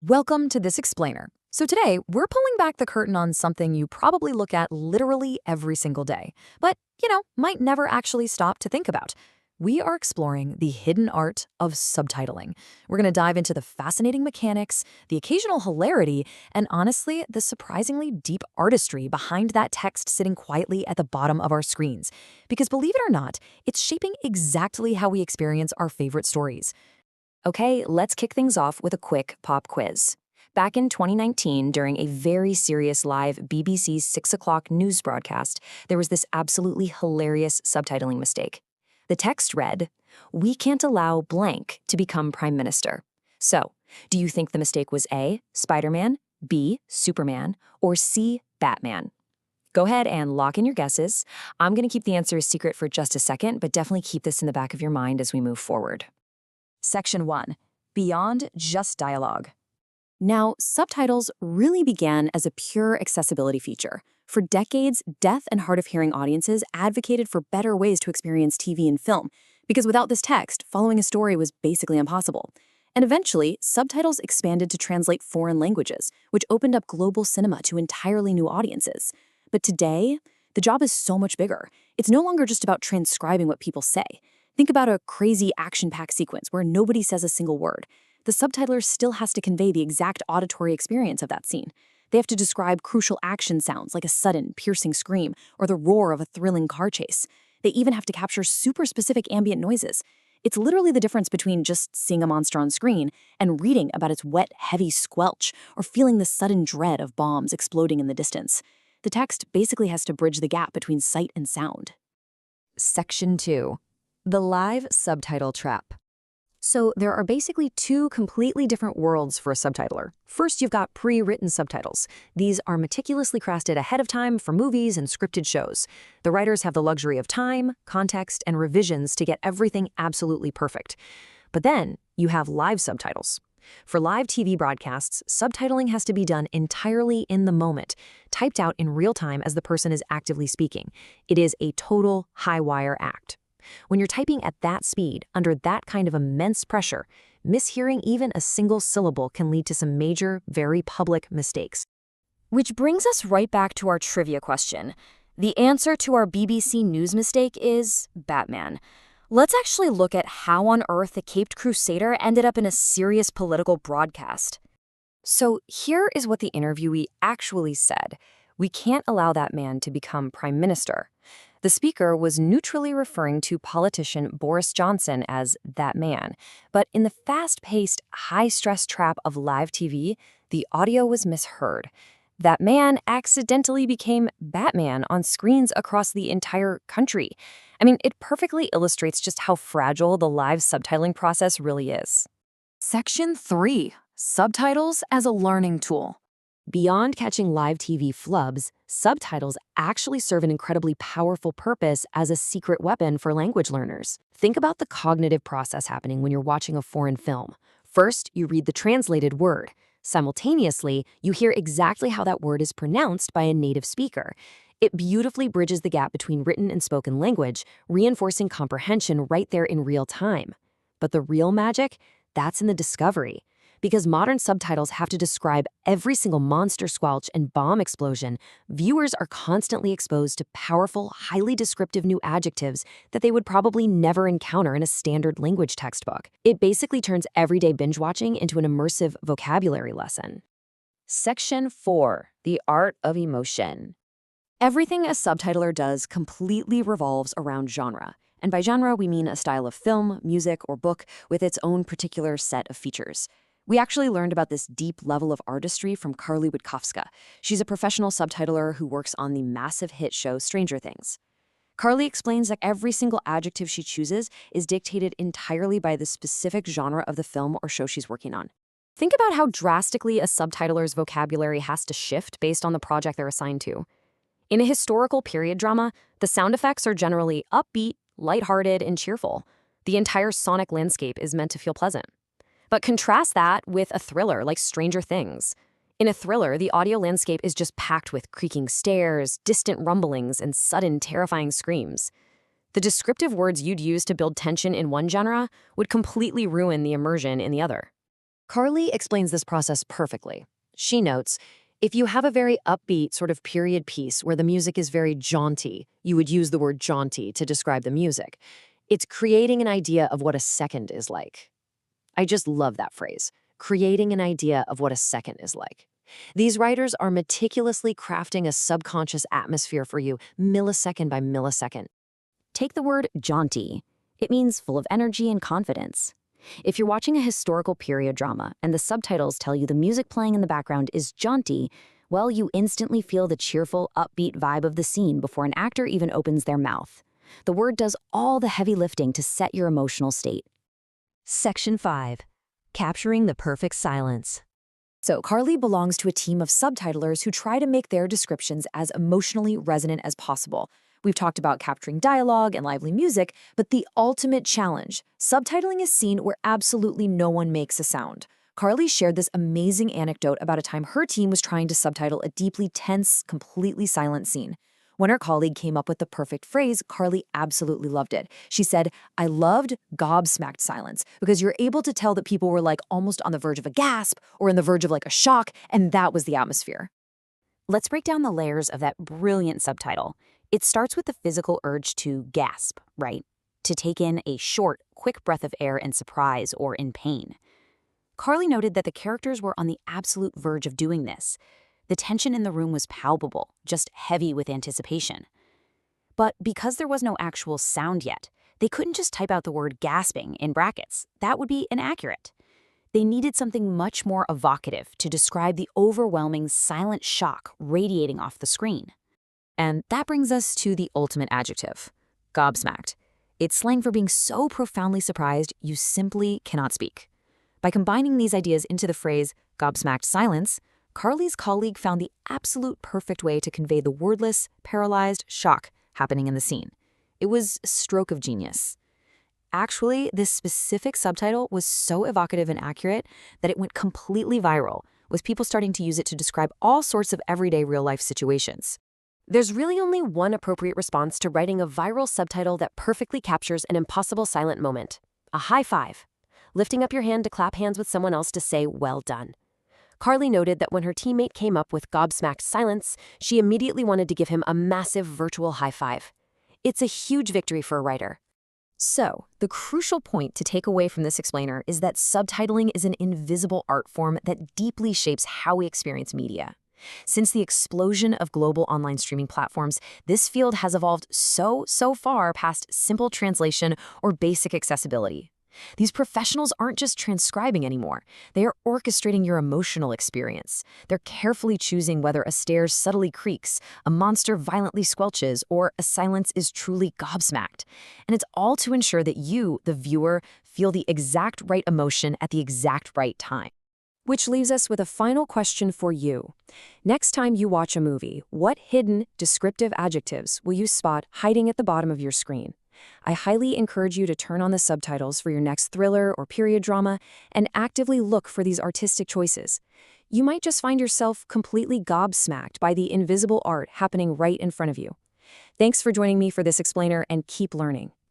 Welcome to This Explainer. So today, we're pulling back the curtain on something you probably look at literally every single day, but, might never actually stop to think about. We are exploring the hidden art of subtitling. We're going to dive into the fascinating mechanics, the occasional hilarity, and honestly, the surprisingly deep artistry behind that text sitting quietly at the bottom of our screens. Because believe it or not, it's shaping exactly how we experience our favorite stories. Okay, let's kick things off with a quick pop quiz. Back in 2019, during a very serious live BBC 6 o'clock news broadcast, there was this absolutely hilarious subtitling mistake. The text read, "We can't allow blank to become Prime Minister." So, do you think the mistake was A, Spider-Man, B, Superman, or C, Batman? Go ahead and lock in your guesses. I'm going to keep the answers secret for just a second, but definitely keep this in the back of your mind as we move forward. Section 1. Beyond just dialogue. Now, subtitles really began as a pure accessibility feature. For decades, deaf and hard-of-hearing audiences advocated for better ways to experience TV and film, because without this text, following a story was basically impossible. And eventually, subtitles expanded to translate foreign languages, which opened up global cinema to entirely new audiences. But today, the job is so much bigger. It's no longer just about transcribing what people say. Think about a crazy action-packed sequence where nobody says a single word. The subtitler still has to convey the exact auditory experience of that scene. They have to describe crucial action sounds like a sudden, piercing scream or the roar of a thrilling car chase. They even have to capture super specific ambient noises. It's literally the difference between just seeing a monster on screen and reading about its wet, heavy squelch or feeling the sudden dread of bombs exploding in the distance. The text basically has to bridge the gap between sight and sound. Section 2. The live subtitle trap. So there are basically two completely different worlds for a subtitler. First, you've got pre-written subtitles. These are meticulously crafted ahead of time for movies and scripted shows. The writers have the luxury of time, context, and revisions to get everything absolutely perfect. But then you have live subtitles. For live TV broadcasts, subtitling has to be done entirely in the moment, typed out in real time as the person is actively speaking. It is a total high-wire act. When you're typing at that speed, under that kind of immense pressure, mishearing even a single syllable can lead to some major, very public mistakes. Which brings us right back to our trivia question. The answer to our BBC News mistake is Batman. Let's actually look at how on earth the Caped Crusader ended up in a serious political broadcast. So here is what the interviewee actually said. "We can't allow that man to become Prime Minister." The speaker was neutrally referring to politician Boris Johnson as that man, but in the fast-paced, high-stress trap of live TV, the audio was misheard. That man accidentally became Batman on screens across the entire country. I mean, it perfectly illustrates just how fragile the live subtitling process really is. Section 3. Subtitles as a learning tool. Beyond catching live TV flubs, subtitles actually serve an incredibly powerful purpose as a secret weapon for language learners. Think about the cognitive process happening when you're watching a foreign film. First, you read the translated word. Simultaneously, you hear exactly how that word is pronounced by a native speaker. It beautifully bridges the gap between written and spoken language, reinforcing comprehension right there in real time. But the real magic? That's in the discovery. Because modern subtitles have to describe every single monster squelch and bomb explosion, viewers are constantly exposed to powerful, highly descriptive new adjectives that they would probably never encounter in a standard language textbook. It basically turns everyday binge watching into an immersive vocabulary lesson. Section 4. The Art of Emotion. Everything a subtitler does completely revolves around genre. And by genre, we mean a style of film, music, or book with its own particular set of features. We actually learned about this deep level of artistry from Carly Witkowska. She's a professional subtitler who works on the massive hit show Stranger Things. Carly explains that every single adjective she chooses is dictated entirely by the specific genre of the film or show she's working on. Think about how drastically a subtitler's vocabulary has to shift based on the project they're assigned to. In a historical period drama, the sound effects are generally upbeat, lighthearted, and cheerful. The entire sonic landscape is meant to feel pleasant. But contrast that with a thriller like Stranger Things. In a thriller, the audio landscape is just packed with creaking stairs, distant rumblings, and sudden, terrifying screams. The descriptive words you'd use to build tension in one genre would completely ruin the immersion in the other. Carly explains this process perfectly. She notes, if you have a very upbeat sort of period piece where the music is very jaunty, you would use the word jaunty to describe the music. It's creating an idea of what a second is like. I just love that phrase, creating an idea of what a second is like. These writers are meticulously crafting a subconscious atmosphere for you, millisecond by millisecond. Take the word jaunty. It means full of energy and confidence. If you're watching a historical period drama and the subtitles tell you the music playing in the background is jaunty, well, you instantly feel the cheerful, upbeat vibe of the scene before an actor even opens their mouth. The word does all the heavy lifting to set your emotional state. Section 5. Capturing the perfect silence. So Carly belongs to a team of subtitlers who try to make their descriptions as emotionally resonant as possible. We've talked about capturing dialogue and lively music, but the ultimate challenge, subtitling is seen where absolutely no one makes a sound. Carly shared this amazing anecdote about a time her team was trying to subtitle a deeply tense, completely silent scene. When her colleague came up with the perfect phrase, Carly absolutely loved it. She said, "I loved gobsmacked silence because you're able to tell that people were like almost on the verge of a gasp or in the verge of like a shock, and that was the atmosphere." Let's break down the layers of that brilliant subtitle. It starts with the physical urge to gasp, right? To take in a short, quick breath of air in surprise or in pain. Carly noted that the characters were on the absolute verge of doing this. The tension in the room was palpable, just heavy with anticipation. But because there was no actual sound yet, they couldn't just type out the word gasping in brackets. That would be inaccurate. They needed something much more evocative to describe the overwhelming silent shock radiating off the screen. And that brings us to the ultimate adjective, gobsmacked. It's slang for being so profoundly surprised you simply cannot speak. By combining these ideas into the phrase gobsmacked silence, Carly's colleague found the absolute perfect way to convey the wordless, paralyzed shock happening in the scene. It was a stroke of genius. Actually, this specific subtitle was so evocative and accurate that it went completely viral, with people starting to use it to describe all sorts of everyday real-life situations. There's really only one appropriate response to writing a viral subtitle that perfectly captures an impossible silent moment. A high five. Lifting up your hand to clap hands with someone else to say, "Well done." Carly noted that when her teammate came up with gobsmacked silence, she immediately wanted to give him a massive virtual high five. It's a huge victory for a writer. So, the crucial point to take away from this explainer is that subtitling is an invisible art form that deeply shapes how we experience media. Since the explosion of global online streaming platforms, this field has evolved so far past simple translation or basic accessibility. These professionals aren't just transcribing anymore. They are orchestrating your emotional experience. They're carefully choosing whether a stair subtly creaks, a monster violently squelches, or a silence is truly gobsmacked. And it's all to ensure that you, the viewer, feel the exact right emotion at the exact right time. Which leaves us with a final question for you. Next time you watch a movie, what hidden, descriptive adjectives will you spot hiding at the bottom of your screen? I highly encourage you to turn on the subtitles for your next thriller or period drama and actively look for these artistic choices. You might just find yourself completely gobsmacked by the invisible art happening right in front of you. Thanks for joining me for this explainer, and keep learning.